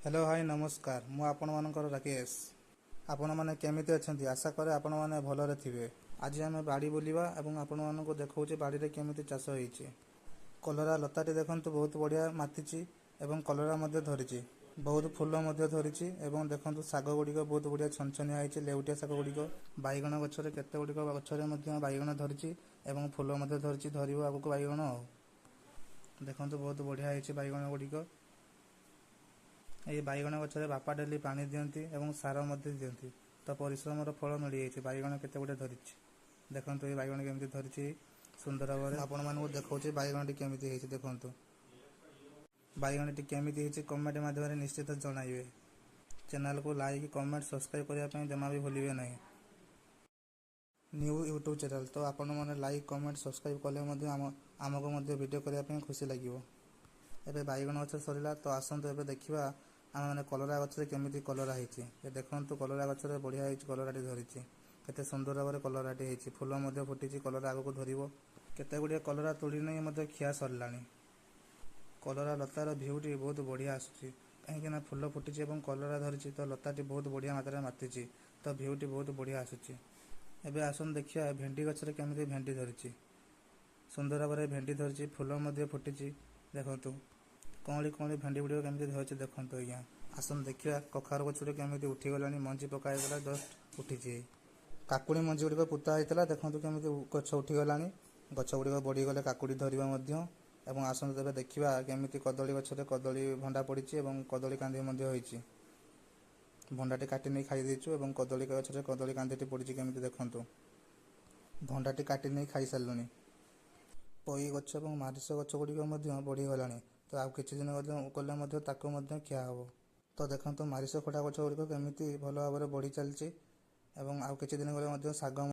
Hello hi नमस्कार मु आपण मानकर राकेश आपण माने केमिति अछंती आशा करे आपण माने भलरे थिबे। आज आमे बाड़ी बुलिबा एवं आपण मानको देखौचे बाड़ी रे केमिति चाष होईचे। कलरा लताटी देखंतु बहुत बढ़िया मातिची एवं कलरा मध्ये धरिची बहुत फूल मध्ये धरिची एवं देखंतु साग गुड़िक बहुत बढ़िया छनछनिया आइचे लेउटिया साग गुड़िक बाइगण गछरे केते गुड़िक गछरे मध्ये बाइगण धरिची एवं फूल मध्ये धरिची धरिबो आगुक बाइगण देखंतु बहुत बढ़िया आइचे बाइगण गुड़िक। ये बाइगण गछरे बापा डेली पानी दियंती एवं सार मध्ये दियंती तो परिश्रमर फल मिल जाइए। बाइगण केते गुडे धरिछि देखंतु ये बाइगण केमिति धरिछि सुंदर भाबरे आपण मानकु देखौछि बाइगणटी केमिति हेछि देखंतु। बाइगणटी केमिति हेछि कमेंट माध्यम निश्चित जणाइबे। चैनल को लाइक कमेंट सब्सक्राइब करिया पई जमा भी भूलिबे नहीं। न्यू यूट्यूब चैनल तो आपण माने लाइक कमेंट सब्सक्राइब कले मध्ये आमको मध्ये वीडियो करिया पई खुशी लागिवो। एबे बाइगण गछ सरिला तो आसंतु एबे देखिबा आम मैंने कलरा गचरे केमिति कलरा होइछि। ये देखंतु कलरा गचरे बढ़िया होइछि कलराटी धरिछि केते सुंदर भाबरे कलराटी होइछि फूल मध्ये फुटिछि कलरा आगको धरिबो केते गुडिया कलरा तोड़ी नै मध्ये खिया सरलानी। कलरा लतार भ्यूटी बहुत बढ़िया आसुछि काहेकि ना फूल फुटिछि एवं कलरा धरिछि तो लताटी बहुत बढ़िया मात्रा रे मातिछि तो भ्यूटी बहुत बढ़िया आसुछि। एबे आसन देखिया भेंडी गचरे केमिति भेंडी धरिछि सुंदर भाबरे भेंडी धरिछि फूल मध्ये फुटिछि देखंतु कौली कौली भेंडी गुड़िक केमिति धरिछि देखंतु। आज्ञा आसन देखिया कखार गछुरे केमिति उठी गलानी मंजी पकाय गला जस्ट उठिछि। काकुड़ी मंजी गुड़िक पुता होइतला देखंतु केमिति गछ उठी गलानी गछ गुड़िक बढ़ी गले काकुड़ी धरिबा मध्य एवं आसन देबे देखिबा केमिति कदली गछरे कदली भंडा पड़िछि एवं कदली कांदी मध्य होइछि भंडाटी काटी नै खाइ दैछु एवं कदली गछरे कदली कांदीटी पड़िछि केमिति देखंतु भंडाटी काटी नै खाइ सारलुनी। पई गछ एवं मारिस गछ गुड़िक मध्य बढ़ी गलानी तो आउ किछि दिन गले मध्य ताको मध्य खिया हबो। तो देखंतु मारिस खटा गछ गुड़िक केमिति भल भाबरे बढ़ी चलछि एवं आउ किछि दिन गले मध्य साग